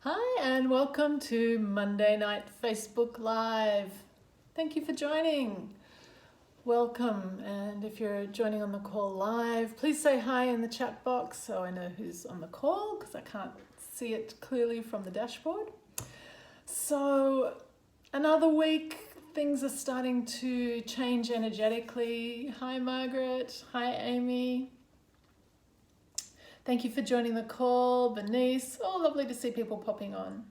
Hi, and welcome to Monday Night Facebook Live. Thank you for joining. Welcome, and if you're joining on the call live, please say hi in the chat box so I know who's on the call because I can't see it clearly from the dashboard. So, another week, things are starting to change energetically. Hi, Margaret. Hi, Amy. Thank you for joining the call, Bernice. Oh, lovely to see people popping on.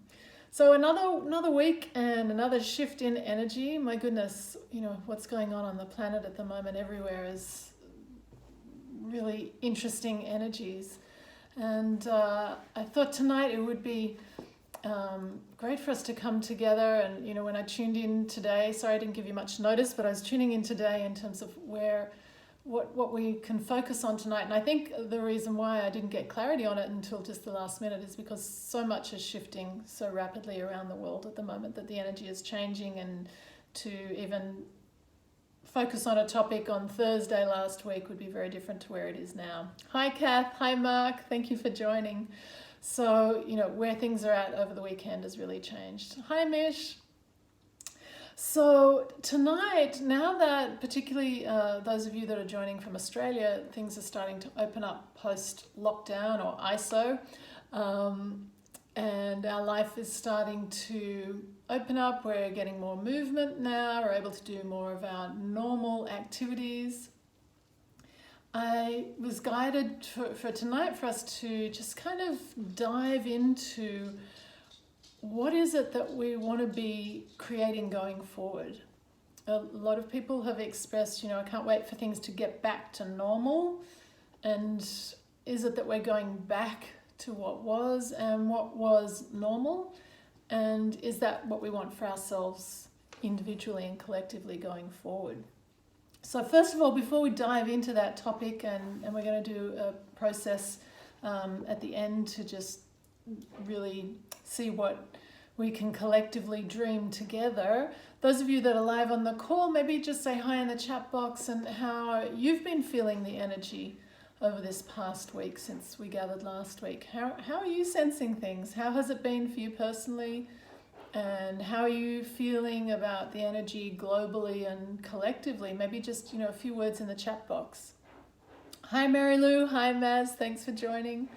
So another week and another shift in energy. My goodness, what's going on the planet at the moment everywhere is really interesting energies. And I thought tonight it would be great for us to come together. And when I tuned in today, sorry I didn't give you much notice, but I was tuning in today in terms of what we can focus on tonight. And I think the reason why I didn't get clarity on it until just the last minute is because so much is shifting so rapidly around the world at the moment that the energy is changing, and to even focus on a topic on Thursday last week would be very different to where it is now. Hi Kath, hi Mark, thank you for joining. So, where things are at over the weekend has really changed. Hi Mish. So tonight, now that particularly those of you that are joining from Australia, things are starting to open up post-lockdown or ISO, and our life is starting to open up. We're getting more movement now. We're able to do more of our normal activities. I was guided for tonight for us to just kind of dive into what is it that we want to be creating going forward. A lot of people have expressed, I can't wait for things to get back to normal. And is it that we're going back to what was and what was normal? And is that what we want for ourselves individually and collectively going forward? So first of all, before we dive into that topic, and we're going to do a process at the end to just really see what we can collectively dream together. Those of you that are live on the call, maybe just say hi in the chat box and how you've been feeling the energy over this past week since we gathered last week. How are you sensing things? How has it been for you personally? And how are you feeling about the energy globally and collectively? Maybe just, a few words in the chat box. Hi Mary Lou, hi Maz, thanks for joining.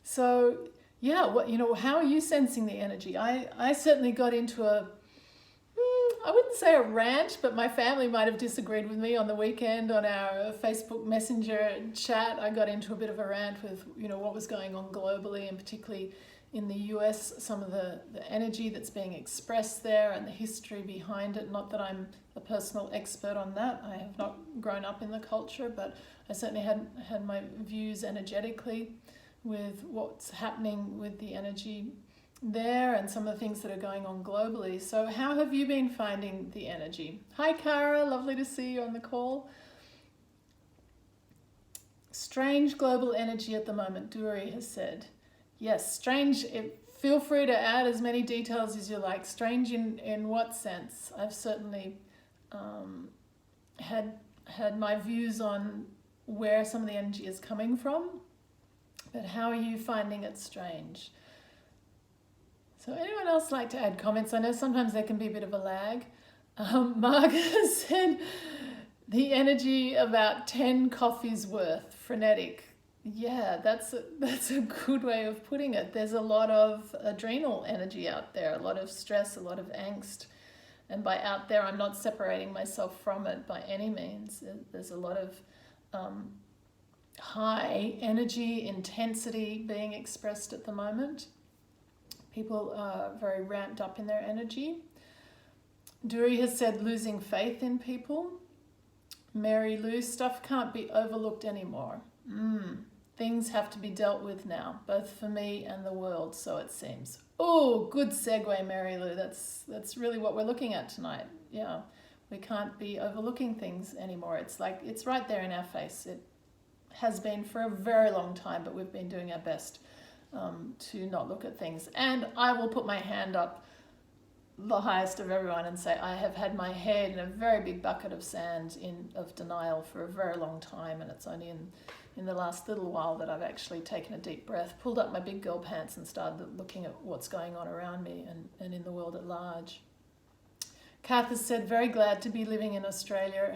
So yeah, how are you sensing the energy? I certainly got into I wouldn't say a rant, but my family might have disagreed with me on the weekend on our Facebook Messenger chat. I got into a bit of a rant with, what was going on globally, and particularly in the US, some of the energy that's being expressed there and the history behind it. Not that I'm a personal expert on that. I have not grown up in the culture, but I certainly had my views energetically with what's happening with the energy there and some of the things that are going on globally. So how have you been finding the energy? Hi Cara, lovely to see you on the call. Strange global energy at the moment, Duri has said. Yes, strange. Feel free to add as many details as you like. Strange in what sense? I've certainly had my views on where some of the energy is coming from. But how are you finding it strange? So anyone else like to add comments? I know sometimes there can be a bit of a lag. Mark said the energy about 10 coffees worth, frenetic. Yeah, that's a good way of putting it. There's a lot of adrenal energy out there, a lot of stress, a lot of angst. And by out there, I'm not separating myself from it by any means. There's a lot of high energy, intensity being expressed at the moment. People are very ramped up in their energy. Duri has said losing faith in people. Mary Lou, stuff can't be overlooked anymore. Things have to be dealt with now, both for me and the world, so it seems. Oh, good segue, Mary Lou. That's really what we're looking at tonight. Yeah, we can't be overlooking things anymore. It's like it's right there in our face. It has been for a very long time, but we've been doing our best to not look at things. And I will put my hand up the highest of everyone and say I have had my head in a very big bucket of sand of denial for a very long time, and it's only in in the last little while that I've actually taken a deep breath, pulled up my big girl pants and started looking at what's going on around me and in the world at large. Kath has said, very glad to be living in Australia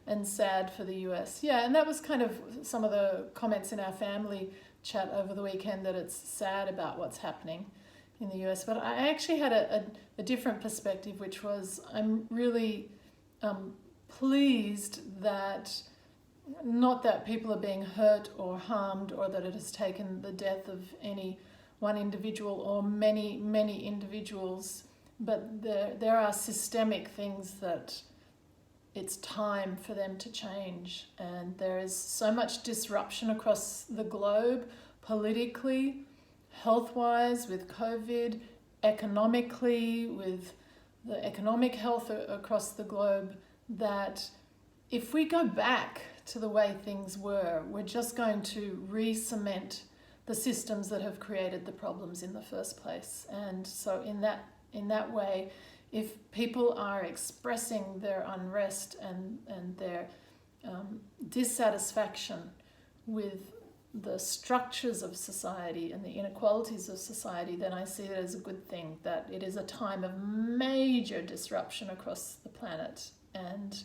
and sad for the US. Yeah, and that was kind of some of the comments in our family chat over the weekend, that it's sad about what's happening in the US. But I actually had a different perspective, which was I'm really pleased that, not that people are being hurt or harmed, or that it has taken the death of any one individual or many individuals, but there are systemic things that it's time for them to change. And there is so much disruption across the globe, politically, health-wise with COVID, economically with the economic health across the globe, that if we go back to the way things were, we're just going to re-cement the systems that have created the problems in the first place. And so in that way, if people are expressing their unrest and their dissatisfaction with the structures of society and the inequalities of society, then I see it as a good thing, that it is a time of major disruption across the planet. And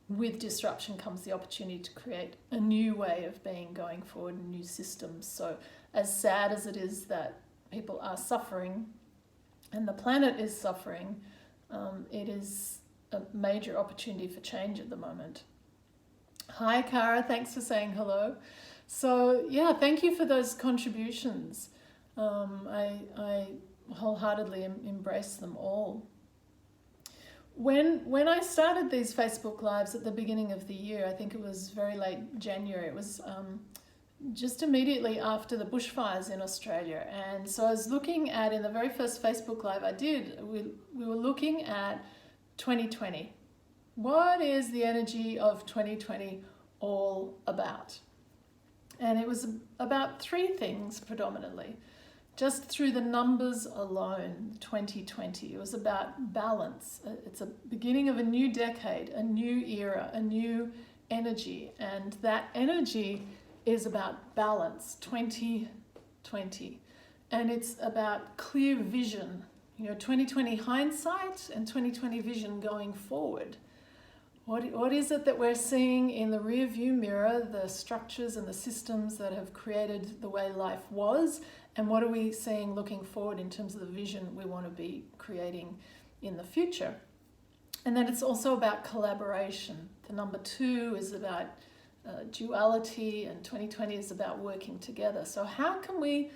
with disruption comes the opportunity to create a new way of being going forward, new systems. So as sad as it is that people are suffering and the planet is suffering, it is a major opportunity for change at the moment. Hi, Cara. Thanks for saying hello. So, yeah, thank you for those contributions. I wholeheartedly embrace them all. When I started these Facebook Lives at the beginning of the year, I think it was very late January, it was just immediately after the bushfires in Australia. And so I was looking at, in the very first Facebook Live I did, we were looking at 2020. What is the energy of 2020 all about? And it was about three things predominantly. Just through the numbers alone, 2020, it was about balance. It's a beginning of a new decade, a new era, a new energy. And that energy is about balance, 2020. And it's about clear vision, 2020 hindsight and 2020 vision going forward. What is it that we're seeing in the rear view mirror, the structures and the systems that have created the way life was, and what are we seeing looking forward in terms of the vision we want to be creating in the future? And then it's also about collaboration. The number 2 is about duality, and 2020 is about working together. So how can we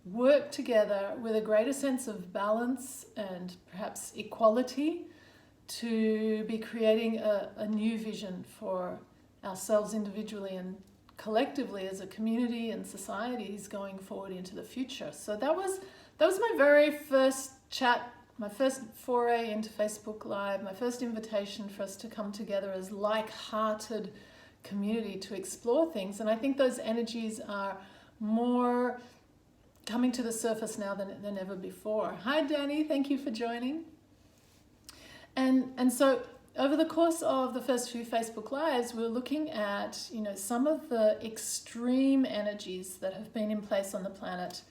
work together with a greater sense of balance and perhaps equality to be creating a new vision for ourselves individually and collectively as a community and societies going forward into the future? So that was my very first chat, my first foray into Facebook Live, my first invitation for us to come together as like-hearted community to explore things. And I think those energies are more coming to the surface now than ever before. Hi, Danny. Thank you for joining. And so over the course of the first few Facebook Lives, we're looking at, some of the extreme energies that have been in place on the planet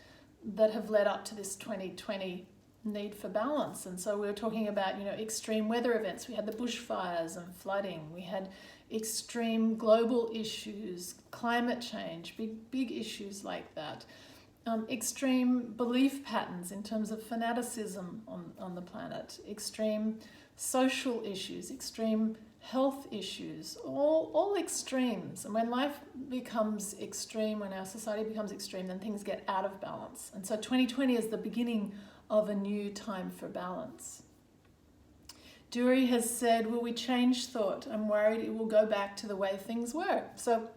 that have led up to this 2020 need for balance. And so we were talking about, extreme weather events. We had the bushfires and flooding. We had extreme global issues, climate change, big issues like that. Extreme belief patterns in terms of fanaticism on the planet, extreme social issues, extreme health issues, all extremes. And when life becomes extreme, when our society becomes extreme, then things get out of balance. And so 2020 is the beginning of a new time for balance. Duri has said, will we change thought? I'm worried it will go back to the way things were. So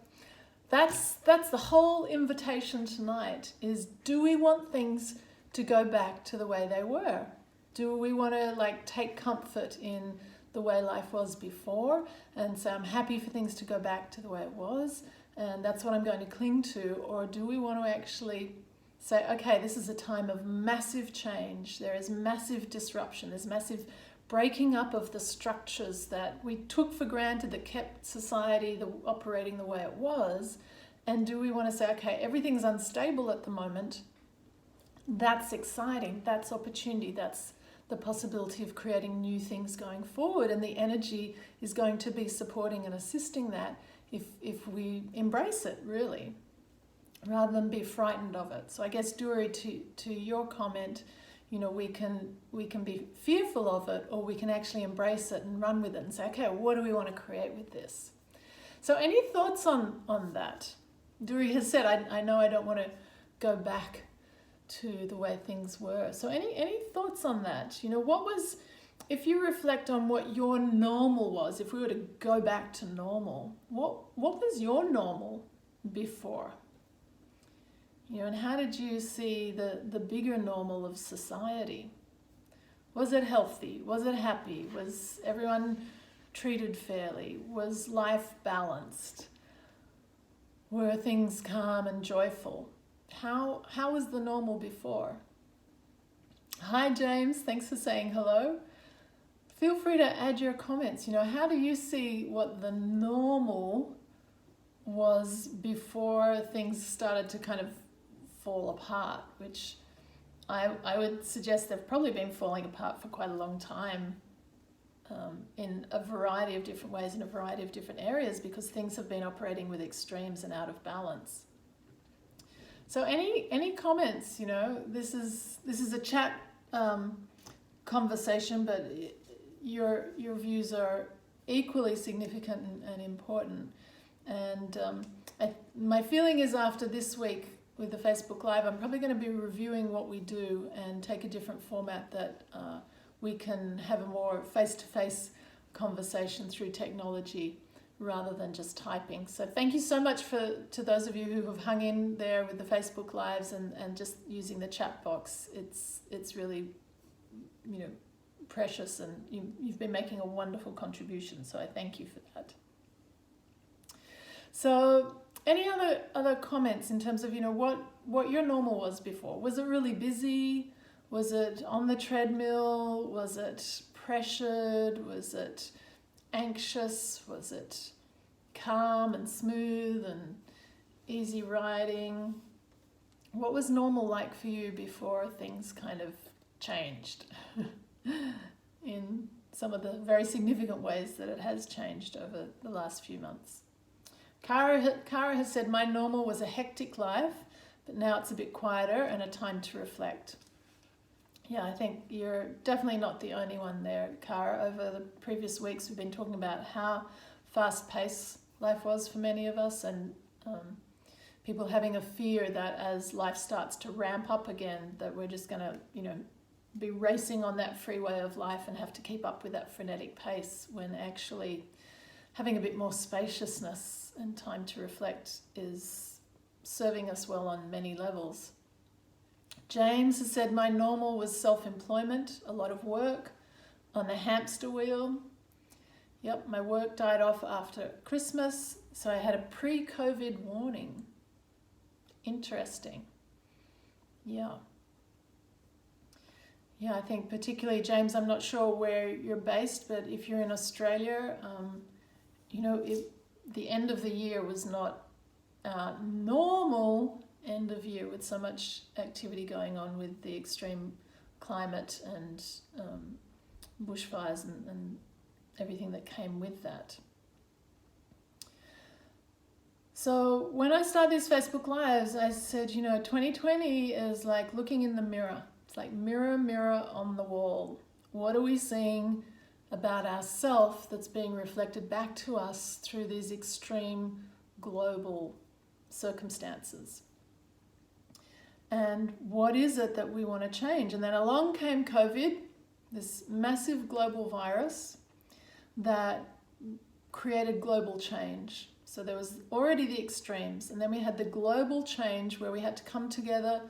that's the whole invitation tonight, is do we want things to go back to the way they were? Do we want to take comfort in the way life was before and say, I'm happy for things to go back to the way it was and that's what I'm going to cling to? Or do we want to actually say, okay, this is a time of massive change. There is massive disruption. There's massive breaking up of the structures that we took for granted that kept society operating the way it was. And do we want to say, okay, everything's unstable at the moment. That's exciting. That's opportunity. That's the possibility of creating new things going forward. And the energy is going to be supporting and assisting that if we embrace it, really, rather than be frightened of it. So I guess, Duri, to your comment, we can be fearful of it, or we can actually embrace it and run with it and say, okay, what do we want to create with this? So any thoughts on that? Duri has said, I know I don't want to go back to the way things were. So any thoughts on that? What was, if you reflect on what your normal was, if we were to go back to normal, what was your normal before? And how did you see the bigger normal of society? Was it healthy? Was it happy? Was everyone treated fairly? Was life balanced? Were things calm and joyful? How was the normal before? Hi James, thanks for saying hello. Feel free to add your comments. How do you see what the normal was before things started to kind of fall apart, which I would suggest they've probably been falling apart for quite a long time, in a variety of different ways, in a variety of different areas, because things have been operating with extremes and out of balance. So any comments? This is a chat conversation, but your views are equally significant and important. And my feeling is, after this week with the Facebook Live, I'm probably going to be reviewing what we do and take a different format that we can have a more face-to-face conversation through technology rather than just typing. So thank you so much to those of you who have hung in there with the Facebook Lives and just using the chat box. It's really precious, and you've been making a wonderful contribution, so I thank you for that. So any other comments in terms of what your normal was before? Was it really busy? Was it on the treadmill? Was it pressured? Was it anxious? Was it calm and smooth and easy riding? What was normal like for you before things kind of changed in some of the very significant ways that it has changed over the last few months? Cara has said, my normal was a hectic life, but now it's a bit quieter and a time to reflect. Yeah, I think you're definitely not the only one there, Cara. Over the previous weeks, we've been talking about how fast-paced life was for many of us, and people having a fear that as life starts to ramp up again, that we're just going to, be racing on that freeway of life and have to keep up with that frenetic pace, when actually having a bit more spaciousness and time to reflect is serving us well on many levels. James has said, my normal was self-employment, a lot of work, on the hamster wheel. Yep, my work died off after Christmas, so I had a pre-COVID warning. Interesting. Yeah, I think particularly, James, I'm not sure where you're based, but if you're in Australia, the end of the year was not normal end of year, with so much activity going on with the extreme climate and bushfires and everything that came with that. So when I started these Facebook Lives, I said, 2020 is like looking in the mirror. It's like mirror, mirror on the wall. What are we seeing about ourselves that's being reflected back to us through these extreme global circumstances? And what is it that we want to change? And then along came COVID, this massive global virus that created global change. So there was already the extremes, and then we had the global change where we had to come together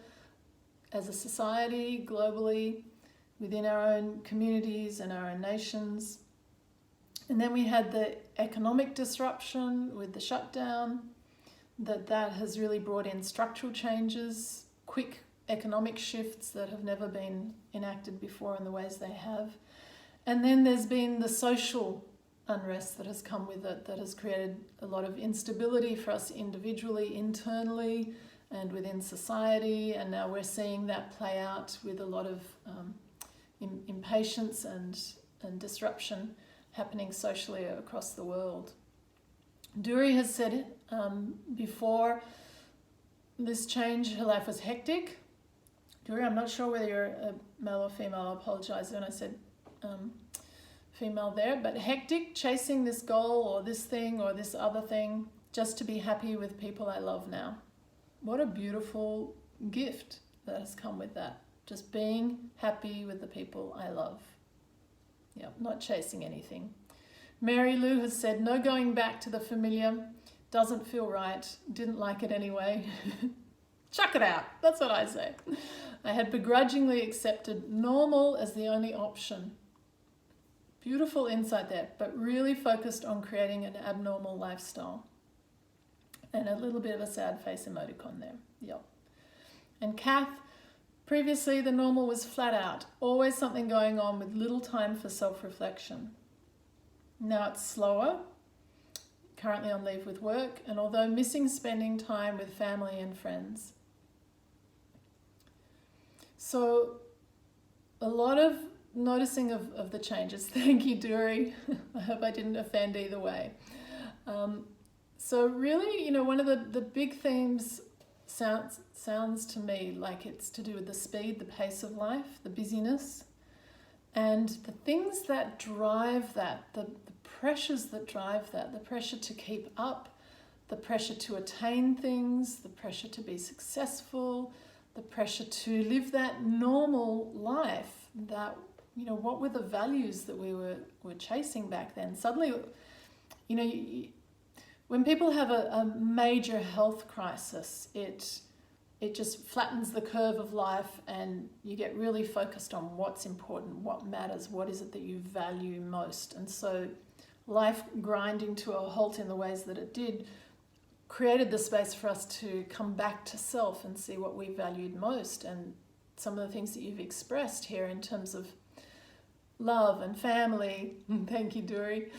as a society, globally, within our own communities and our own nations. And then we had the economic disruption with the shutdown, that has really brought in structural changes, quick economic shifts that have never been enacted before in the ways they have. And then there's been the social unrest that has come with it, that has created a lot of instability for us individually, internally, and within society. And now we're seeing that play out with a lot of impatience and disruption happening socially across the world. Duri has said before this change, her life was hectic. Duri, I'm not sure whether you're a male or female. I apologize when I said female there, but hectic, chasing this goal or this thing or this other thing just to be happy with people I love now. What a beautiful gift that has come with that. Just being happy with the people I love. Yeah, not chasing anything. Mary Lou has said, no going back to the familiar, doesn't feel right, didn't like it anyway. Chuck it out, that's what I say. I had begrudgingly accepted normal as the only option. Beautiful insight there, but really focused on creating an abnormal lifestyle. And a little bit of a sad face emoticon there. Yep. And Kath, previously the normal was flat out, always something going on with little time for self-reflection. Now it's slower, currently on leave with work, and although missing spending time with family and friends. So a lot of noticing of the changes. Thank you, Duri. I hope I didn't offend either way. So really, one of the big themes sounds to me like it's to do with the speed, the pace of life, the busyness, and the things that drive that, the pressures that drive that, the pressure to keep up, the pressure to attain things, the pressure to be successful, the pressure to live that normal life, that, what were the values that we were chasing back then? Suddenly, when people have a major health crisis, it just flattens the curve of life and you get really focused on what's important, what matters, what is it that you value most. And so life grinding to a halt in the ways that it did created the space for us to come back to self and see what we valued most. And some of the things that you've expressed here in terms of love and family, thank you, Duri,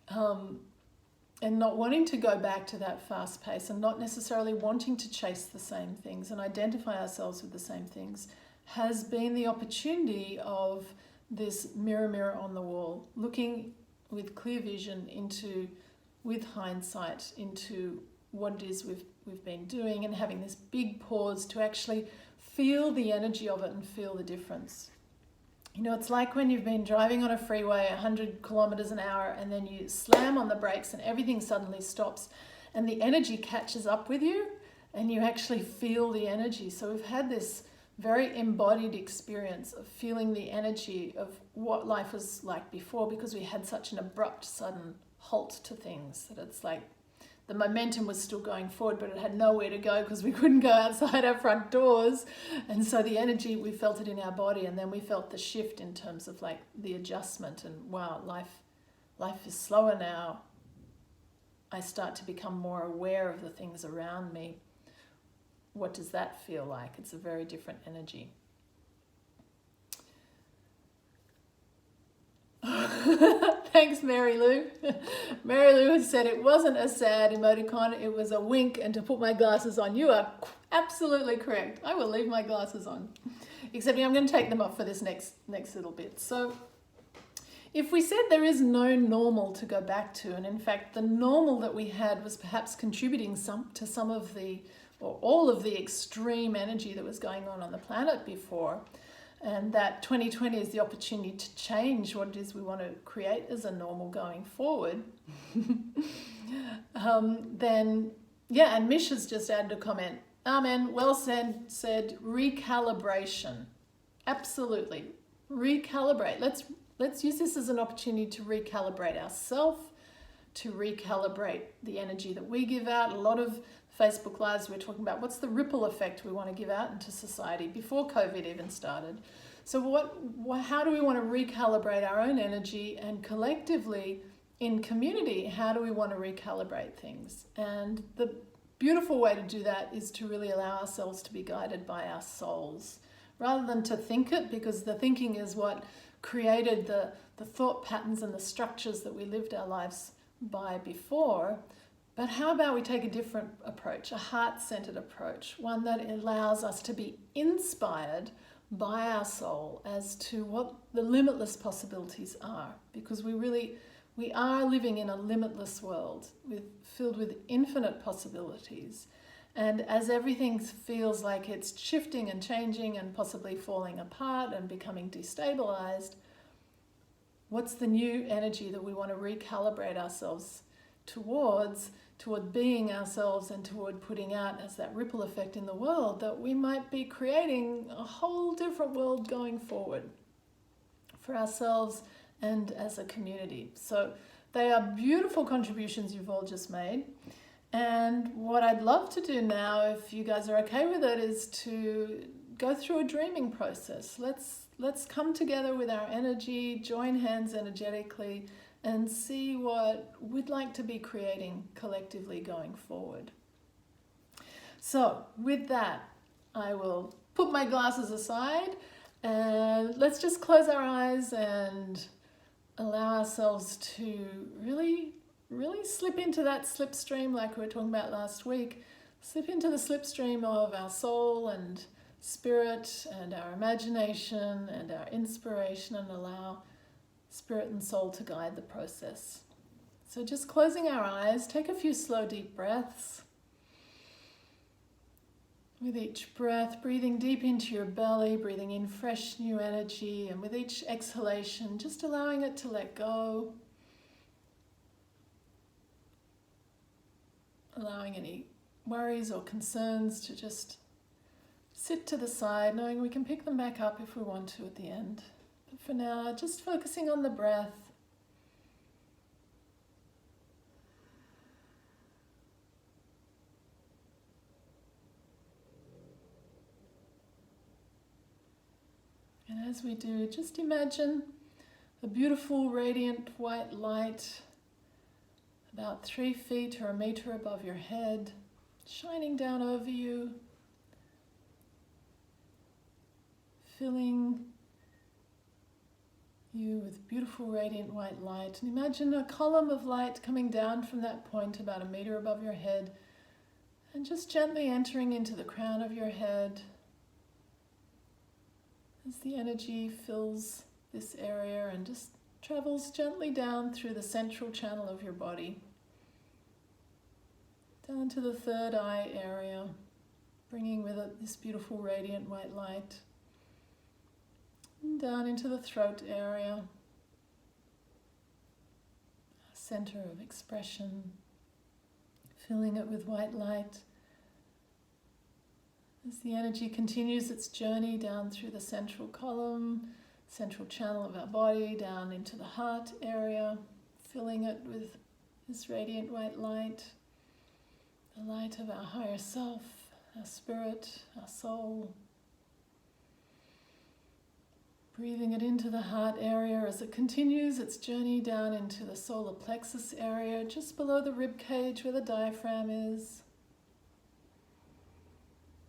and not wanting to go back to that fast pace and not necessarily wanting to chase the same things and identify ourselves with the same things has been the opportunity of this mirror on the wall, looking with clear vision into, with hindsight, into what it is we've been doing and having this big pause to actually feel the energy of it and feel the difference. It's like when you've been driving on a freeway 100 kilometers an hour and then you slam on the brakes and everything suddenly stops and the energy catches up with you and you actually feel the energy. So we've had this very embodied experience of feeling the energy of what life was like before because we had such an abrupt, sudden halt to things that it's like the momentum was still going forward, but it had nowhere to go because we couldn't go outside our front doors. And so the energy, we felt it in our body, and then we felt the shift in terms of like the adjustment and wow, life is slower now. I start to become more aware of the things around me. What does that feel like? It's a very different energy. Thanks, Mary Lou. Mary Lou has said it wasn't a sad emoticon, it was a wink and to put my glasses on. You are absolutely correct. I will leave my glasses on. Except I'm going to take them off for this next little bit. So if we said there is no normal to go back to, and in fact the normal that we had was perhaps contributing to some of the, or all of the extreme energy that was going on the planet before, and that 2020 is the opportunity to change what it is we want to create as a normal going forward, then, yeah, and Mish has just added a comment. Amen, well said, recalibration. Absolutely, recalibrate. Let's use this as an opportunity to recalibrate ourselves, to recalibrate the energy that we give out. A lot of Facebook Lives, we're talking about what's the ripple effect we want to give out into society before COVID even started. So how do we want to recalibrate our own energy, and collectively in community, how do we want to recalibrate things? And the beautiful way to do that is to really allow ourselves to be guided by our souls rather than to think it, because the thinking is what created the thought patterns and the structures that we lived our lives by before. But how about we take a different approach, a heart-centered approach, one that allows us to be inspired by our soul as to what the limitless possibilities are, because we are living in a limitless world filled with infinite possibilities. And as everything feels like it's shifting and changing and possibly falling apart and becoming destabilized, what's the new energy that we want to recalibrate ourselves toward being ourselves and toward putting out as that ripple effect in the world, that we might be creating a whole different world going forward for ourselves and as a community. So they are beautiful contributions you've all just made. And what I'd love to do now, if you guys are okay with it, is to go through a dreaming process. Let's come together with our energy, join hands energetically, and see what we'd like to be creating collectively going forward. So with that, I will put my glasses aside and let's just close our eyes and allow ourselves to really slip into that slipstream like we were talking about last week. Slip into the slipstream of our soul and spirit and our imagination and our inspiration, and allow spirit and soul to guide the process. So just closing our eyes, take a few slow deep breaths. With each breath, breathing deep into your belly, breathing in fresh new energy, and with each exhalation, just allowing it to let go. Allowing any worries or concerns to just sit to the side, knowing we can pick them back up if we want to at the end. But for now, just focusing on the breath. And as we do, just imagine a beautiful, radiant white light about 3 feet or a meter above your head, shining down over you, filling you with beautiful, radiant white light. And imagine a column of light coming down from that point about a meter above your head and just gently entering into the crown of your head as the energy fills this area and just travels gently down through the central channel of your body, down to the third eye area, bringing with it this beautiful radiant white light, and down into the throat area, a center of expression, filling it with white light. As the energy continues its journey down through the central column, central channel of our body, down into the heart area, filling it with this radiant white light, the light of our higher self, our spirit, our soul. Breathing it into the heart area as it continues its journey down into the solar plexus area, just below the rib cage where the diaphragm is.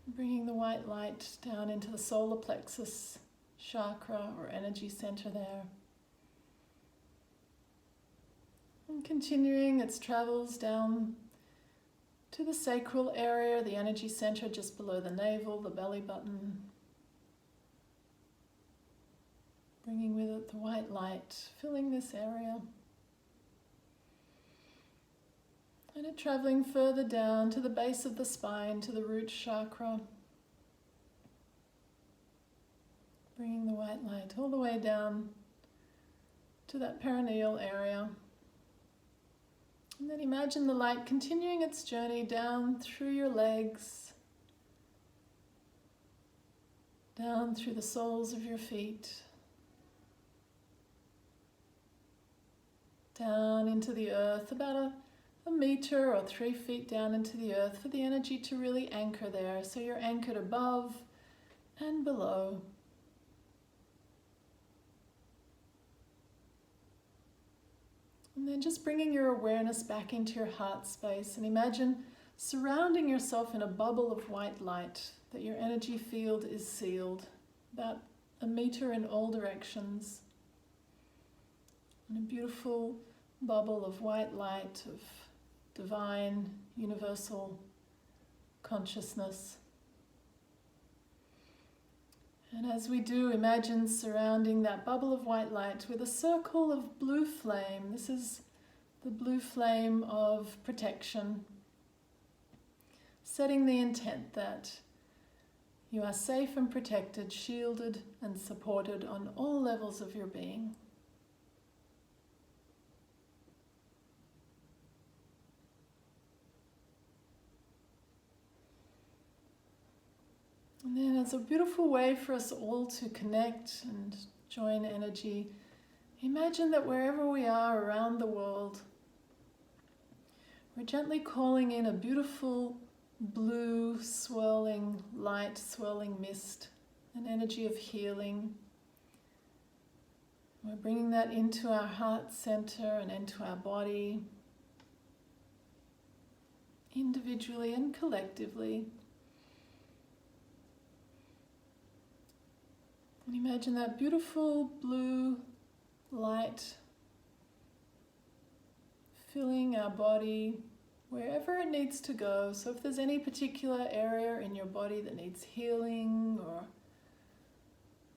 Bringing the white light down into the solar plexus chakra or energy center there. And continuing its travels down to the sacral area, the energy center just below the navel, the belly button. Bringing with it the white light, filling this area. And it traveling further down to the base of the spine, to the root chakra. Bringing the white light all the way down to that perineal area. And then imagine the light continuing its journey down through your legs, down through the soles of your feet, down into the earth, about a meter or 3 feet down into the earth, for the energy to really anchor there. So you're anchored above and below. And then just bringing your awareness back into your heart space, and imagine surrounding yourself in a bubble of white light, that your energy field is sealed. about a meter in all directions, and a beautiful bubble of white light, of divine, universal consciousness. And as we do, imagine surrounding that bubble of white light with a circle of blue flame. This is the blue flame of protection, setting the intent that you are safe and protected, shielded and supported on all levels of your being. And then it's a beautiful way for us all to connect and join energy. Imagine that wherever we are around the world, we're gently calling in a beautiful blue swirling light, swirling mist, an energy of healing. We're bringing that into our heart center and into our body, individually and collectively. And imagine that beautiful blue light filling our body wherever it needs to go. So if there's any particular area in your body that needs healing or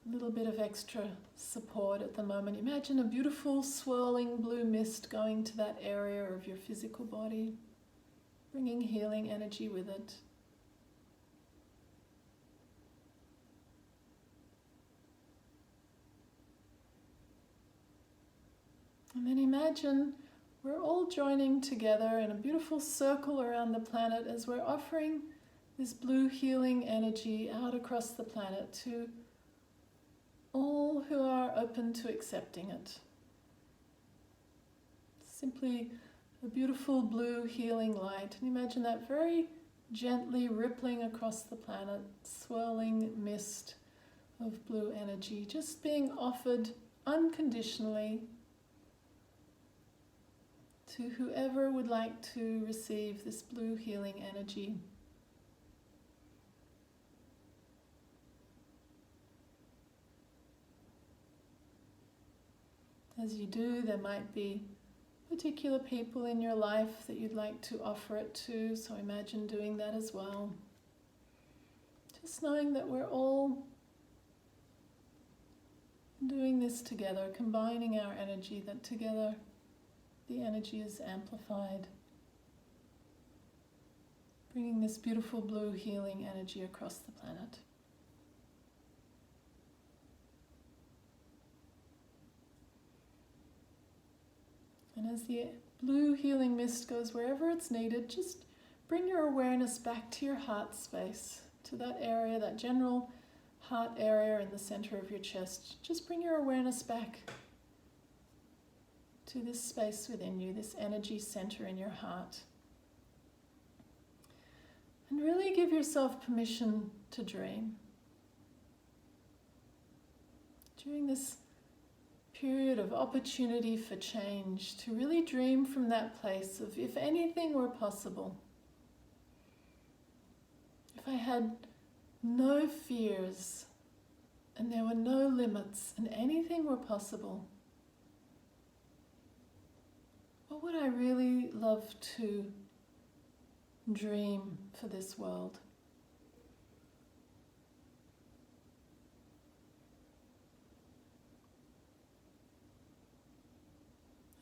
a little bit of extra support at the moment, imagine a beautiful swirling blue mist going to that area of your physical body, bringing healing energy with it. And then imagine we're all joining together in a beautiful circle around the planet as we're offering this blue healing energy out across the planet to all who are open to accepting it. Simply a beautiful blue healing light. And imagine that very gently rippling across the planet, swirling mist of blue energy, just being offered unconditionally to whoever would like to receive this blue healing energy. As you do, there might be particular people in your life that you'd like to offer it to, so imagine doing that as well. Just knowing that we're all doing this together, combining our energy, that together the energy is amplified, bringing this beautiful blue healing energy across the planet. And as the blue healing mist goes wherever it's needed, just bring your awareness back to your heart space, to that area, that general heart area in the center of your chest. Just bring your awareness back to this space within you, this energy center in your heart. And really give yourself permission to dream. During this period of opportunity for change, to really dream from that place of, if anything were possible, if I had no fears and there were no limits and anything were possible, what would I really love to dream for this world?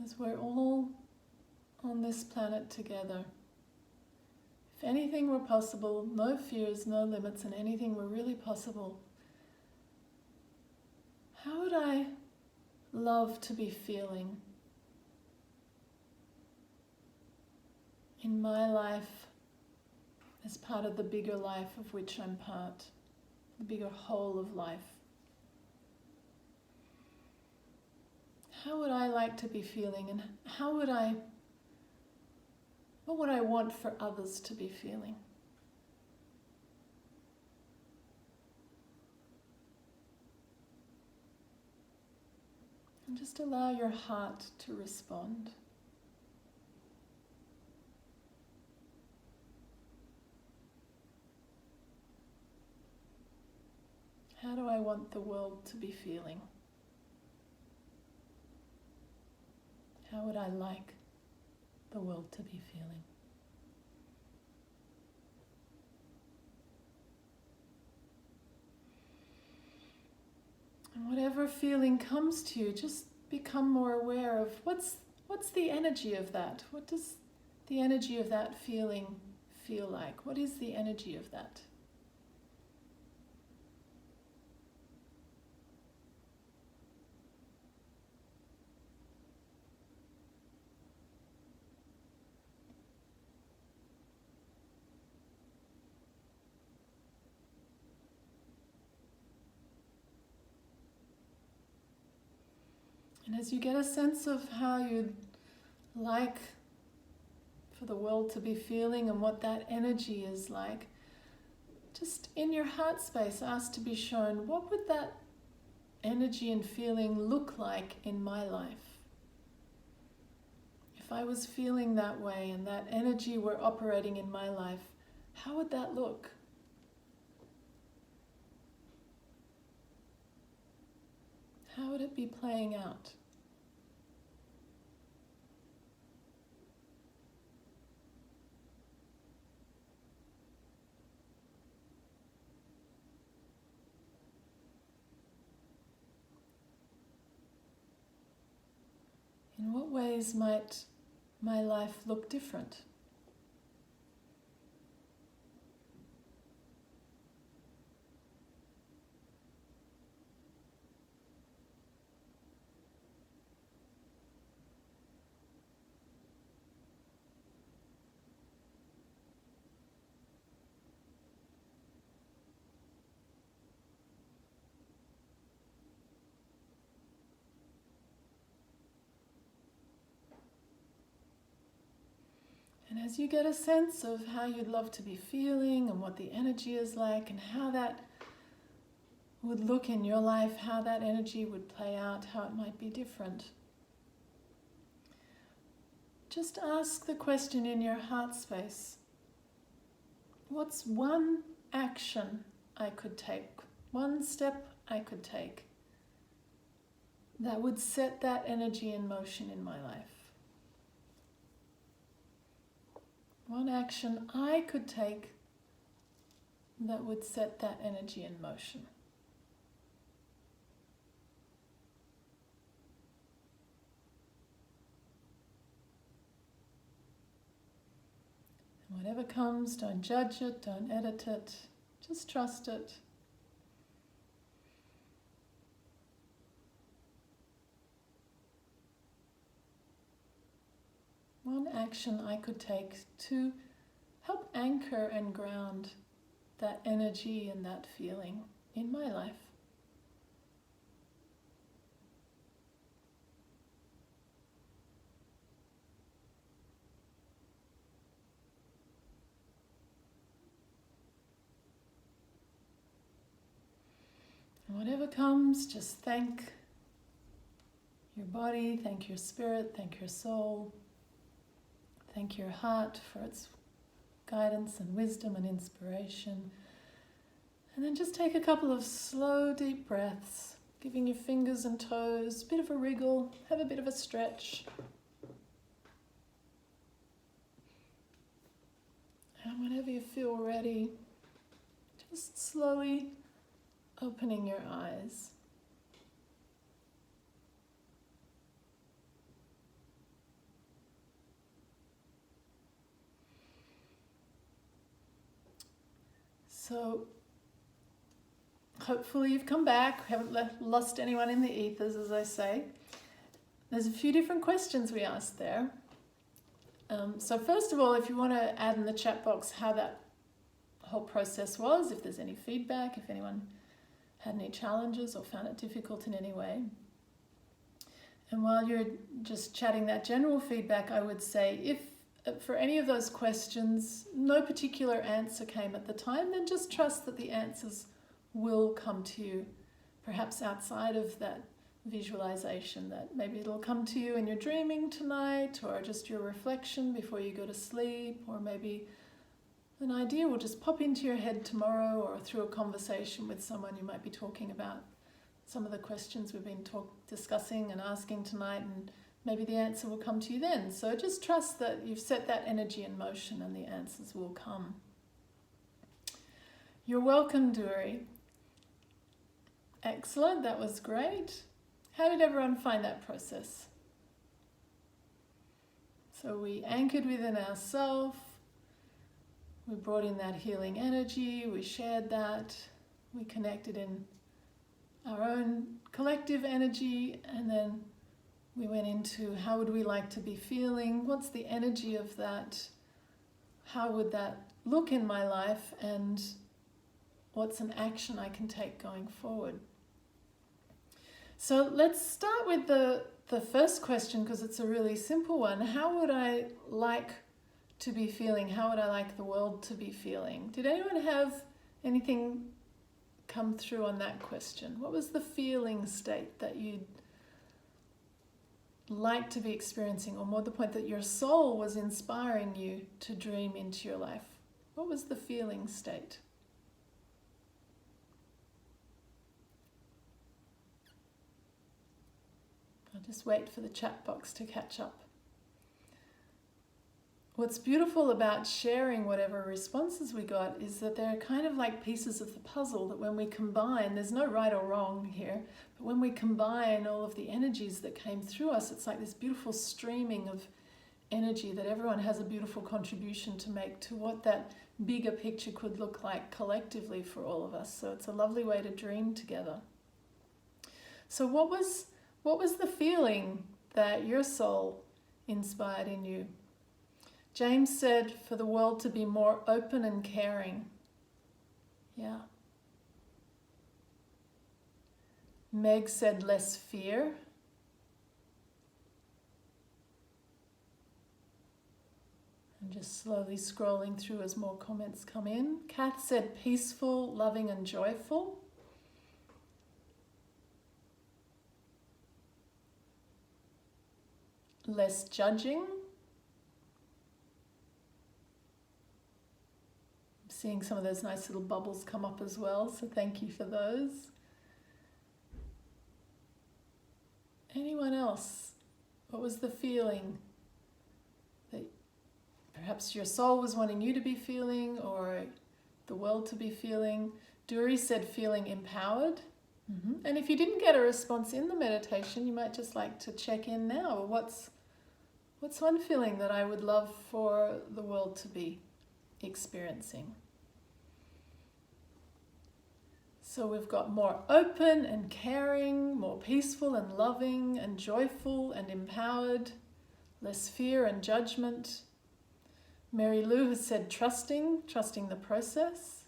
As we're all on this planet together, if anything were possible, no fears, no limits, and anything were really possible, how would I love to be feeling in my life as part of the bigger life of which I'm part, the bigger whole of life? How would I like to be feeling, and what would I want for others to be feeling? And just allow your heart to respond. How do I want the world to be feeling? How would I like the world to be feeling? And whatever feeling comes to you, just become more aware of what's the energy of that? What does the energy of that feeling feel like? What is the energy of that? And as you get a sense of how you'd like for the world to be feeling and what that energy is like, just in your heart space, ask to be shown, what would that energy and feeling look like in my life? If I was feeling that way and that energy were operating in my life, how would that look? How would it be playing out? In what ways might my life look different? And as you get a sense of how you'd love to be feeling and what the energy is like and how that would look in your life, how that energy would play out, how it might be different, just ask the question in your heart space, what's one action I could take, one step I could take that would set that energy in motion in my life? One action I could take that would set that energy in motion. And whatever comes, don't judge it, don't edit it, just trust it. One action I could take to help anchor and ground that energy and that feeling in my life. And whatever comes, just thank your body, thank your spirit, thank your soul. Thank your heart for its guidance and wisdom and inspiration. And then just take a couple of slow, deep breaths, giving your fingers and toes a bit of a wriggle, have a bit of a stretch. And whenever you feel ready, just slowly opening your eyes. So hopefully you've come back, haven't lost anyone in the ethers, as I say. There's a few different questions we asked there. So first of all, if you want to add in the chat box how that whole process was, if there's any feedback, if anyone had any challenges or found it difficult in any way. And while you're just chatting that general feedback, I would say if for any of those questions, no particular answer came at the time, then just trust that the answers will come to you, perhaps outside of that visualization, that maybe it'll come to you in your dreaming tonight, or just your reflection before you go to sleep, or maybe an idea will just pop into your head tomorrow, or through a conversation with someone you might be talking about some of the questions we've been discussing and asking tonight, and maybe the answer will come to you then. So just trust that you've set that energy in motion and the answers will come. You're welcome, Duri. Excellent, that was great. How did everyone find that process? So we anchored within ourselves, we brought in that healing energy, we shared that, we connected in our own collective energy, and then we went into how would we like to be feeling, what's the energy of that, how would that look in my life, and what's an action I can take going forward. So let's start with the first question, because it's a really simple one. How would I like to be feeling? How would I like the world to be feeling? Did anyone have anything come through on that question? What was the feeling state that you'd like to be experiencing, or more the point that your soul was inspiring you to dream into your life? What was the feeling state? I'll just wait for the chat box to catch up. What's beautiful about sharing whatever responses we got is that they're kind of like pieces of the puzzle that when we combine, there's no right or wrong here, but when we combine all of the energies that came through us, it's like this beautiful streaming of energy that everyone has a beautiful contribution to make to what that bigger picture could look like collectively for all of us. So it's a lovely way to dream together. So what was the feeling that your soul inspired in you? James said for the world to be more open and caring. Yeah. Meg said less fear. I'm just slowly scrolling through as more comments come in. Kath said peaceful, loving and joyful. Less judging. Seeing some of those nice little bubbles come up as well, so thank you for those. Anyone else? What was the feeling that perhaps your soul was wanting you to be feeling, or the world to be feeling? Duri said feeling empowered. And if you didn't get a response in the meditation, you might just like to check in now. What's one feeling that I would love for the world to be experiencing? So we've got more open and caring, more peaceful and loving and joyful and empowered, less fear and judgment. Mary Lou has said trusting the process.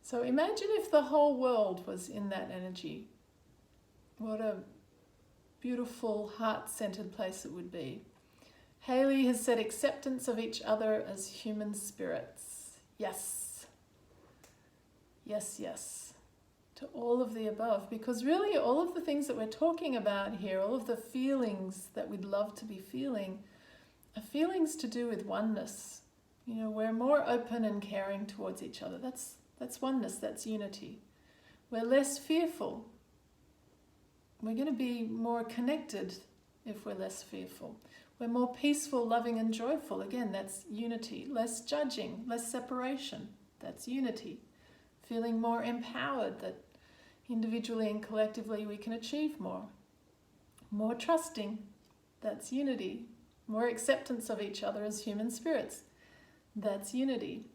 So imagine if the whole world was in that energy. What a beautiful, heart-centered place it would be. Haley has said acceptance of each other as human spirits. Yes. Yes, yes. To all of the above. Because really all of the things that we're talking about here, all of the feelings that we'd love to be feeling, are feelings to do with oneness. You know, we're more open and caring towards each other. That's oneness, that's unity. We're less fearful. We're going to be more connected if we're less fearful. We're more peaceful, loving and joyful. Again, that's unity. Less judging, less separation. That's unity. Feeling more empowered that individually and collectively we can achieve more. More trusting. That's unity. More acceptance of each other as human spirits. That's unity.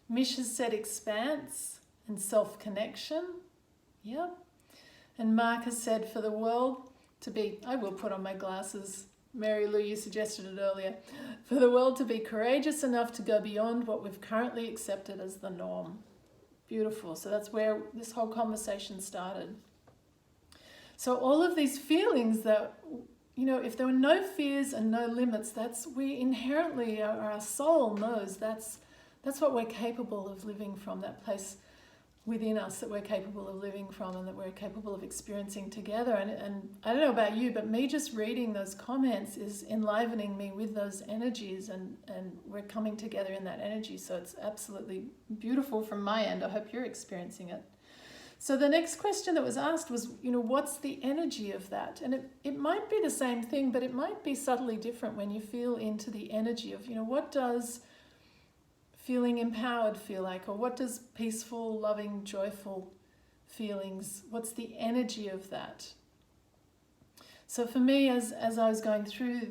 Mish has said expanse and self-connection. Yep. And Mark has said for the world to be, I will put on my glasses. Mary Lou, you suggested it earlier. For the world to be courageous enough to go beyond what we've currently accepted as the norm. Beautiful. So that's where this whole conversation started. So all of these feelings that, you know, if there were no fears and no limits, we inherently, our soul knows that's what we're capable of living from, that place within us that we're capable of living from and that we're capable of experiencing together. And I don't know about you, but me just reading those comments is enlivening me with those energies, and we're coming together in that energy. So it's absolutely beautiful from my end. I hope you're experiencing it. So the next question that was asked was, what's the energy of that? And it might be the same thing, but it might be subtly different when you feel into the energy of, what does feeling empowered feel like? Or what does peaceful, loving, joyful feelings, what's the energy of that? So for me, as I was going through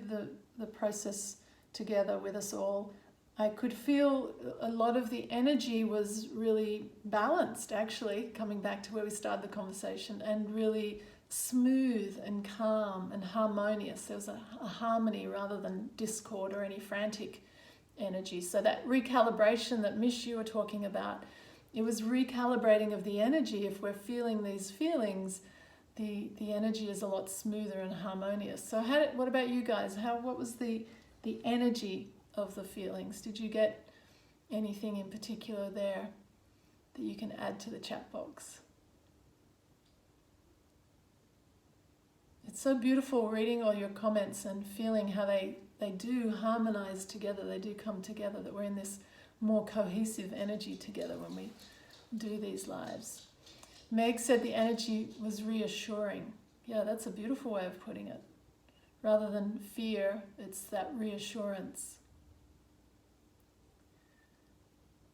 the process together with us all, I could feel a lot of the energy was really balanced, actually, coming back to where we started the conversation, and really smooth and calm and harmonious. There was a harmony rather than discord or any frantic energy. So that recalibration that Mish, you were talking about, it was recalibrating of the energy. If we're feeling these feelings, the energy is a lot smoother and harmonious. So what about you guys? What was the energy of the feelings? Did you get anything in particular there that you can add to the chat box? It's so beautiful reading all your comments and feeling how they do harmonize together, they do come together, that we're in this more cohesive energy together when we do these lives. Meg said the energy was reassuring. Yeah, that's a beautiful way of putting it. Rather than fear, it's that reassurance.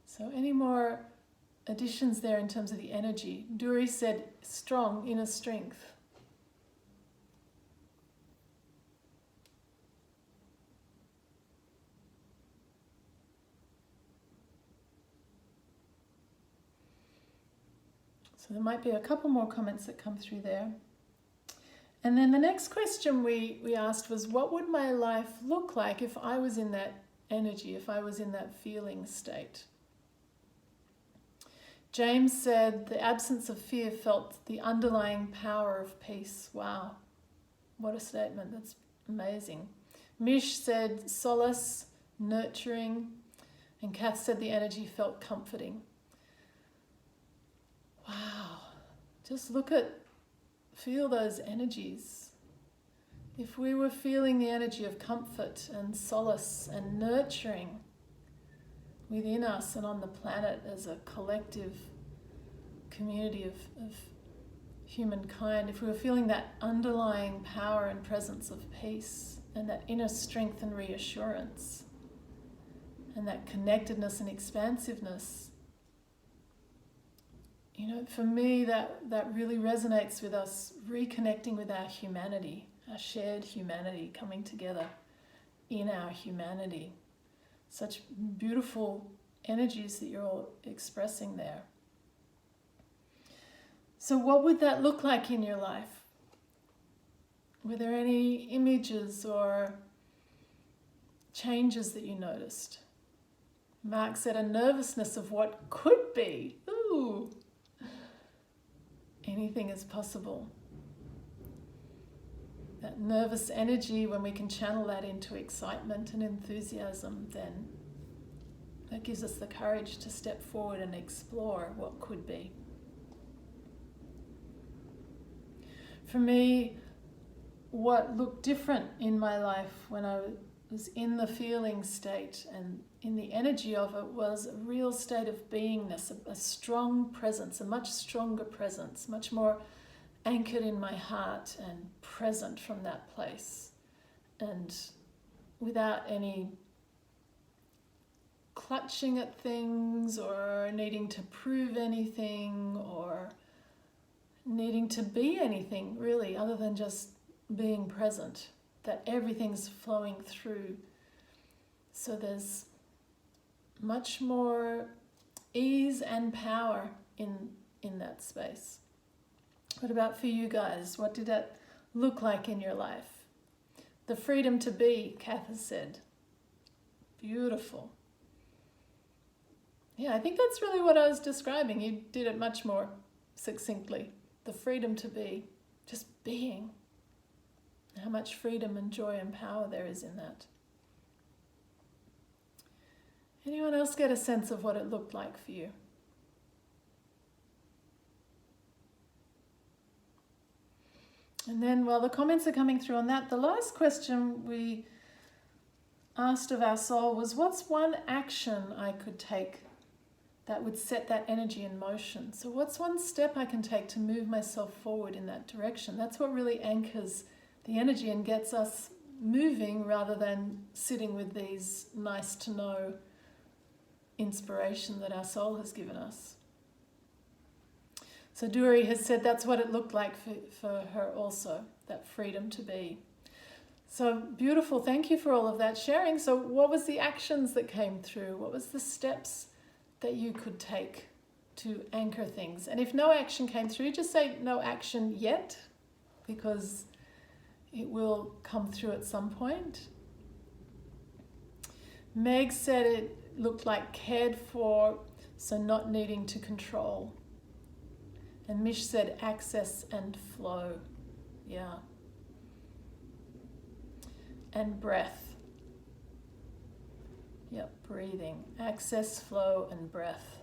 So any more additions there in terms of the energy? Duri said strong inner strength. So there might be a couple more comments that come through there. And then the next question we asked was, what would my life look like if I was in that energy, if I was in that feeling state? James said, the absence of fear felt the underlying power of peace. Wow, what a statement. That's amazing. Mish said solace, nurturing, and Kath said the energy felt comforting. Wow, just feel those energies. If we were feeling the energy of comfort and solace and nurturing within us and on the planet as a collective community of humankind, if we were feeling that underlying power and presence of peace and that inner strength and reassurance and that connectedness and expansiveness, for me that really resonates with us reconnecting with our humanity, our shared humanity, coming together in our humanity. Such beautiful energies that you're all expressing there. So what would that look like in your life? Were there any images or changes that you noticed? Mark said a nervousness of what could be. Ooh. Anything is possible. That nervous energy, when we can channel that into excitement and enthusiasm, then that gives us the courage to step forward and explore what could be. For me, what looked different in my life when I was in the feeling state and in the energy of it was a real state of beingness, a strong presence, a much stronger presence, much more anchored in my heart and present from that place, and without any clutching at things or needing to prove anything or needing to be anything really other than just being present, that everything's flowing through. So there's much more ease and power in that space. What about for you guys? What did that look like in your life? The freedom to be, Kath has said. Beautiful. Yeah, I think that's really what I was describing. You did it much more succinctly. The freedom to be, just being. How much freedom and joy and power there is in that. Anyone else get a sense of what it looked like for you? And then while the comments are coming through on that, the last question we asked of our soul was, what's one action I could take that would set that energy in motion? So what's one step I can take to move myself forward in that direction? That's what really anchors the energy and gets us moving rather than sitting with these nice to know inspiration that our soul has given us. So Duri has said that's what it looked like for her also, that freedom to be. So beautiful, thank you for all of that sharing. So what was the actions that came through? What was the steps that you could take to anchor things? And if no action came through, just say no action yet, because it will come through at some point. Meg said it looked like cared for, so not needing to control. And Mish said access and flow. Yeah. And breath. Yep, breathing. Access, flow, and breath.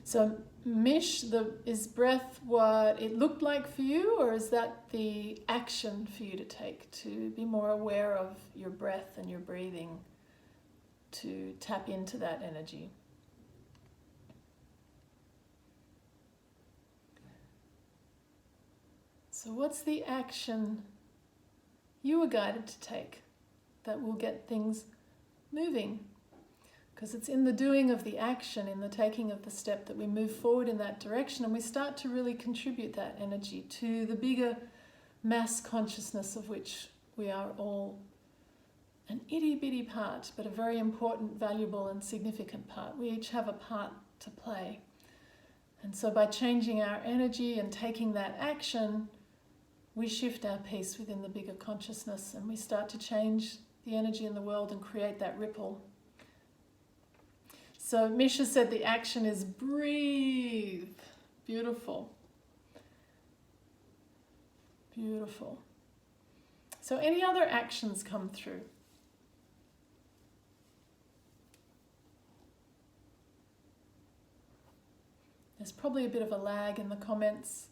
So Mish, is breath what it looked like for you, or is that the action for you to take to be more aware of your breath and your breathing, to tap into that energy? So what's the action you were guided to take that will get things moving? Because it's in the doing of the action, in the taking of the step, that we move forward in that direction, and we start to really contribute that energy to the bigger mass consciousness of which we are all an itty-bitty part, but a very important, valuable and significant part. We each have a part to play. And so by changing our energy and taking that action, we shift our peace within the bigger consciousness, and we start to change the energy in the world and create that ripple. So Misha said the action is breathe. Beautiful. Beautiful. So any other actions come through? There's probably a bit of a lag in the comments.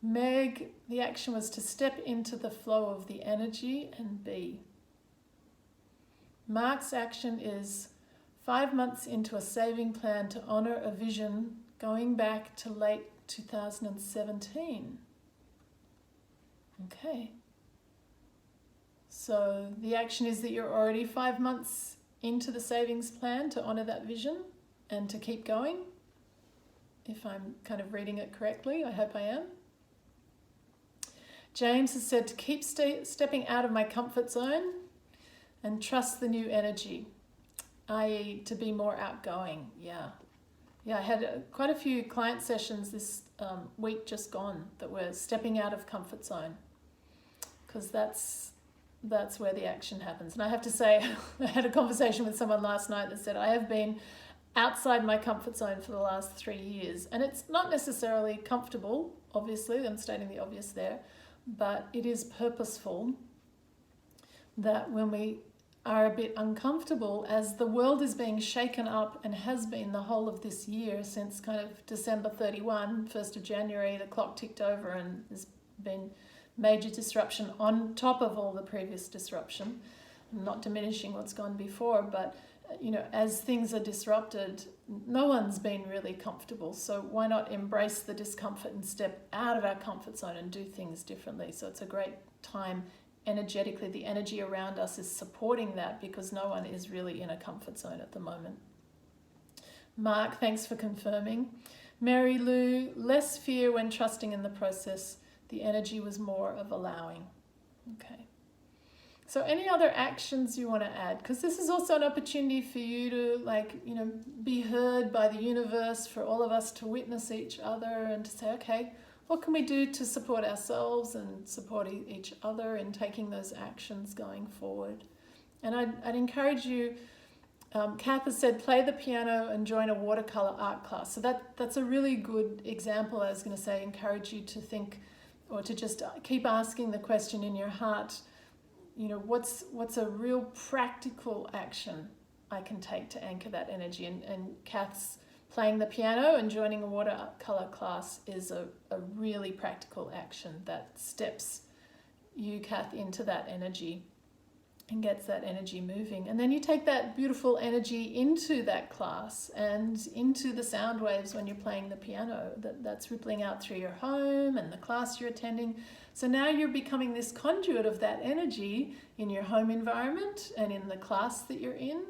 Meg, the action was to step into the flow of the energy and be. Mark's action is 5 months into a saving plan to honour a vision going back to late 2017. Okay. So the action is that you're already 5 months into the savings plan to honour that vision and to keep going. If I'm kind of reading it correctly, I hope I am. James has said to keep stepping out of my comfort zone and trust the new energy, i.e. to be more outgoing. Yeah, I had quite a few client sessions this week just gone that were stepping out of comfort zone, because that's where the action happens. And I have to say, I had a conversation with someone last night that said, I have been outside my comfort zone for the last 3 years. And it's not necessarily comfortable, obviously, I'm stating the obvious there, but it is purposeful that when we are a bit uncomfortable, as the world is being shaken up and has been the whole of this year since kind of December 31, 1st of January, the clock ticked over and there's been major disruption on top of all the previous disruption. I'm not diminishing what's gone before, but as things are disrupted, no one's been really comfortable. So why not embrace the discomfort and step out of our comfort zone and do things differently? So it's a great time energetically. The energy around us is supporting that, because no one is really in a comfort zone at the moment. Mark, thanks for confirming. Mary Lou, less fear when trusting in the process. The energy was more of allowing. Okay. So any other actions you want to add? Because this is also an opportunity for you to be heard by the universe, for all of us to witness each other and to say, okay, what can we do to support ourselves and support each other in taking those actions going forward? And I'd encourage you, Kath has said, play the piano and join a watercolor art class. So that's a really good example. I was going to say, encourage you to think, or to just keep asking the question in your heart, what's a real practical action I can take to anchor that energy. And Kath's playing the piano and joining a watercolor class is a really practical action that steps you, Kath, into that energy and gets that energy moving. And then you take that beautiful energy into that class and into the sound waves when you're playing the piano. That's rippling out through your home and the class you're attending. So now you're becoming this conduit of that energy in your home environment and in the class that you're in.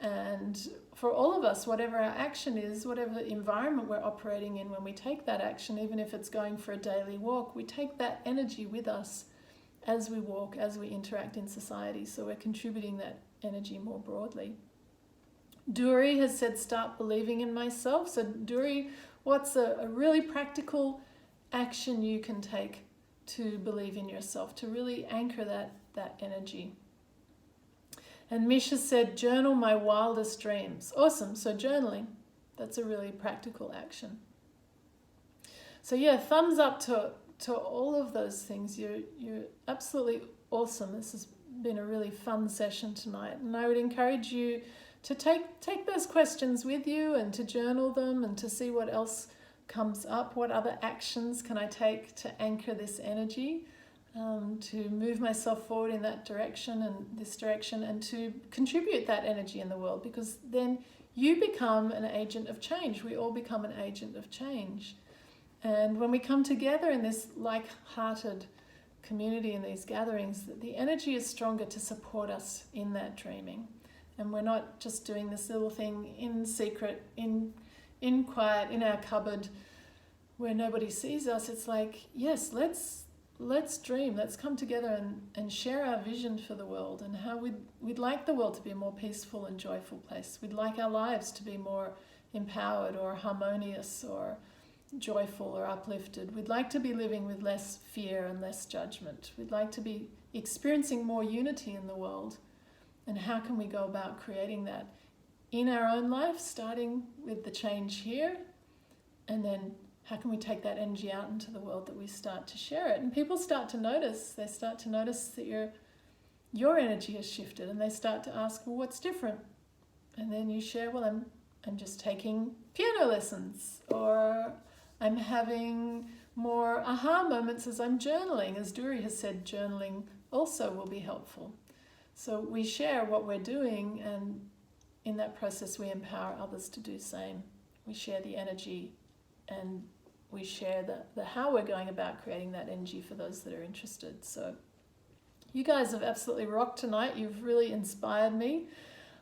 And for all of us, whatever our action is, whatever environment we're operating in, when we take that action, even if it's going for a daily walk, we take that energy with us as we walk, as we interact in society. So we're contributing that energy more broadly. Duri has said, start believing in myself. So Duri, what's a really practical action you can take to believe in yourself, to really anchor that energy? And Misha said, journal my wildest dreams. Awesome. So journaling, that's a really practical action. So yeah, thumbs up to all of those things. You're absolutely awesome. This has been a really fun session tonight. And I would encourage you to take those questions with you and to journal them and to see what else comes up. What other actions can I take to anchor this energy? To move myself forward in that direction and this direction, and to contribute that energy in the world, because then you become an agent of change. We all become an agent of change. And when we come together in this like-hearted community in these gatherings, the energy is stronger to support us in that dreaming. And we're not just doing this little thing in secret, in quiet, in our cupboard, where nobody sees us. It's like, yes, let's dream, let's come together and share our vision for the world and how we'd like the world to be a more peaceful and joyful place. We'd like our lives to be more empowered or harmonious or joyful or uplifted. We'd like to be living with less fear and less judgment. We'd like to be experiencing more unity in the world. And how can we go about creating that in our own life, starting with the change here, and then how can we take that energy out into the world, that we start to share it? And people start to notice. They start to notice that your energy has shifted, and they start to ask, well, what's different? And then you share, well, I'm just taking piano lessons, or I'm having more aha moments as I'm journaling. As Duri has said, journaling also will be helpful. So we share what we're doing, and in that process we empower others to do the same. We share the energy, and we share the how we're going about creating that energy for those that are interested. So you guys have absolutely rocked tonight. You've really inspired me.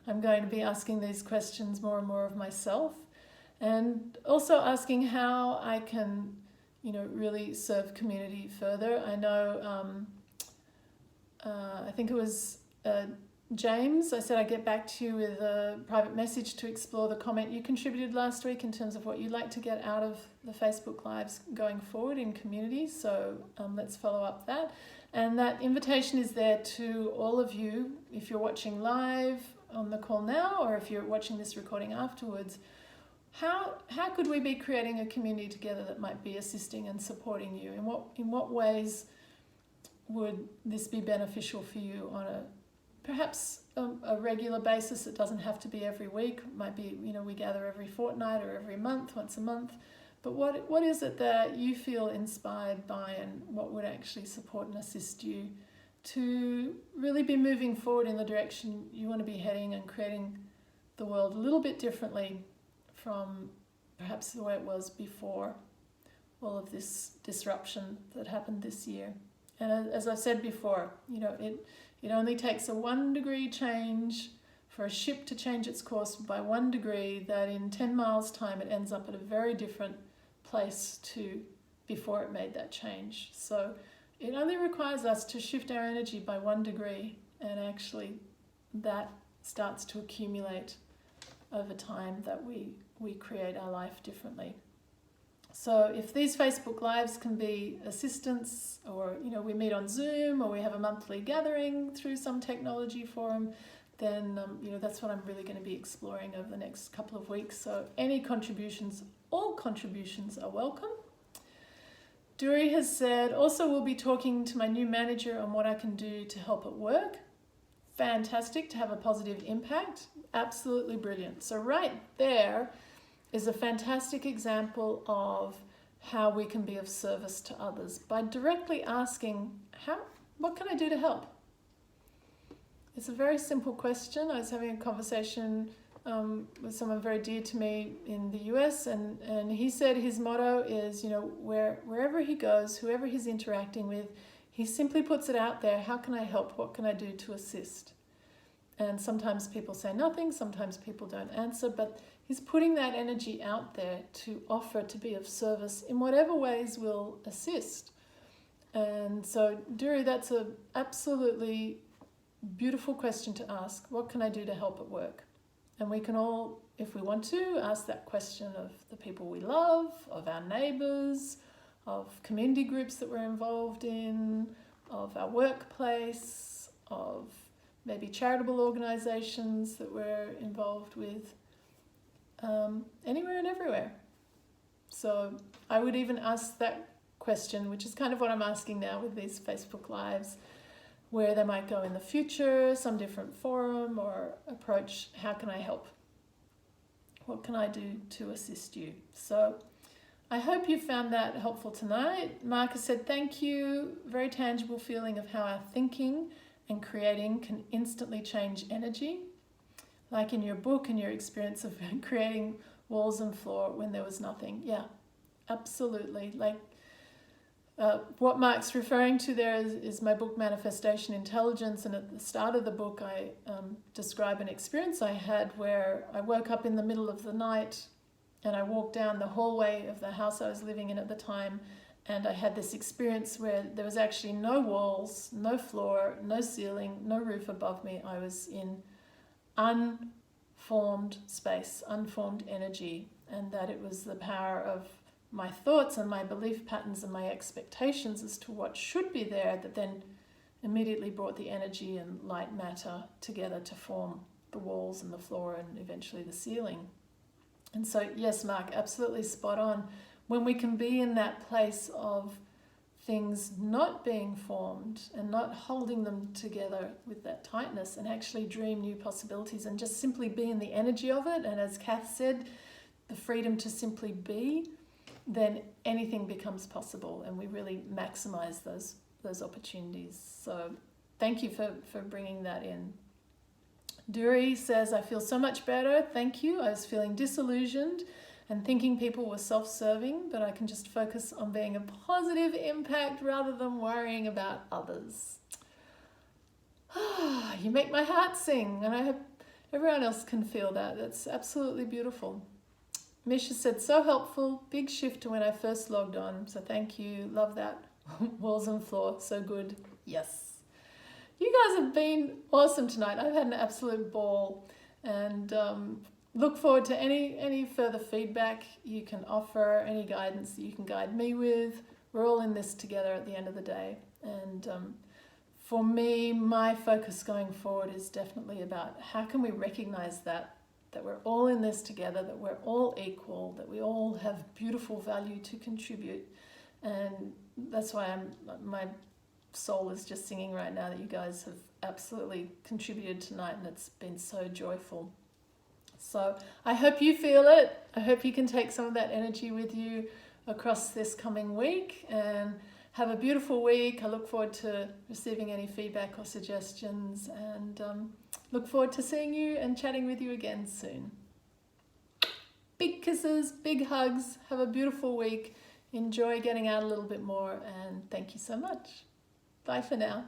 I'm going to be asking these questions more and more of myself, and also asking how I can, really serve community further. I know, I think it was James, I said I'd get back to you with a private message to explore the comment you contributed last week in terms of what you'd like to get out of the Facebook Lives going forward in community. So let's follow up that. And that invitation is there to all of you, if you're watching live on the call now, or if you're watching this recording afterwards. How could we be creating a community together that might be assisting and supporting you? In what ways would this be beneficial for you on perhaps a regular basis? It doesn't have to be every week. It might be, we gather every fortnight or every month, once a month. But what is it that you feel inspired by, and what would actually support and assist you to really be moving forward in the direction you want to be heading and creating the world a little bit differently from perhaps the way it was before all of this disruption that happened this year? And as I've said before, it only takes a 1 degree change for a ship to change its course by 1 degree, that in 10 miles time it ends up at a very different place to before it made that change. So it only requires us to shift our energy by 1 degree, and actually that starts to accumulate over time, that we create our life differently. So if these Facebook Lives can be assistance, or we meet on Zoom, or we have a monthly gathering through some technology forum, then that's what I'm really going to be exploring over the next couple of weeks. So any contributions, all contributions are welcome. Duri has said, also we'll be talking to my new manager on what I can do to help at work. fantastic to have a positive impact. Absolutely brilliant. So right there is a fantastic example of how we can be of service to others by directly asking, what can I do to help? It's a very simple question. I was having a conversation with someone very dear to me in the US, and he said his motto is, wherever he goes, whoever he's interacting with, he simply puts it out there. How can I help? What can I do to assist? And sometimes people say nothing, sometimes people don't answer, but he's putting that energy out there to offer to be of service in whatever ways will assist. And so, Duri, that's an absolutely beautiful question to ask. What can I do to help at work? And we can all, if we want to, ask that question of the people we love, of our neighbours, of community groups that we're involved in, of our workplace, of maybe charitable organisations that we're involved with, anywhere and everywhere. So I would even ask that question, which is kind of what I'm asking now with these Facebook Lives, where they might go in the future, some different forum or approach. How can I help? What can I do to assist you? So I hope you found that helpful tonight. Marcus said, thank you. Very tangible feeling of how our thinking and creating can instantly change energy. Like in your book and your experience of creating walls and floor when there was nothing. Yeah, absolutely. What Mark's referring to there is my book, Manifestation Intelligence. And at the start of the book, I describe an experience I had where I woke up in the middle of the night and I walked down the hallway of the house I was living in at the time. And I had this experience where there was actually no walls, no floor, no ceiling, no roof above me. I was in unformed space, unformed energy, and that it was the power of my thoughts and my belief patterns and my expectations as to what should be there that then immediately brought the energy and light matter together to form the walls and the floor and eventually the ceiling. And so, yes, Mark, absolutely spot on. When we can be in that place of things not being formed and not holding them together with that tightness and actually dream new possibilities and just simply be in the energy of it, and as Kath said, the freedom to simply be, then anything becomes possible and we really maximize those opportunities. So thank you for bringing that in. Duri says, I feel so much better. Thank you. I was feeling disillusioned and thinking people were self-serving, but I can just focus on being a positive impact rather than worrying about others. You make my heart sing, and I hope everyone else can feel that. That's absolutely beautiful. Misha said, so helpful, big shift to when I first logged on, so thank you, love that. Walls and floor, so good, yes. You guys have been awesome tonight. I've had an absolute ball, and look forward to any further feedback you can offer, any guidance that you can guide me with. We're all in this together at the end of the day. And for me, my focus going forward is definitely about how can we recognize that we're all in this together, that we're all equal, that we all have beautiful value to contribute. And that's why my soul is just singing right now that you guys have absolutely contributed tonight, and it's been so joyful. So I hope you feel it. I hope you can take some of that energy with you across this coming week, and have a beautiful week. I look forward to receiving any feedback or suggestions, and look forward to seeing you and chatting with you again soon. Big kisses, big hugs. Have a beautiful week. Enjoy getting out a little bit more, and thank you so much. Bye for now.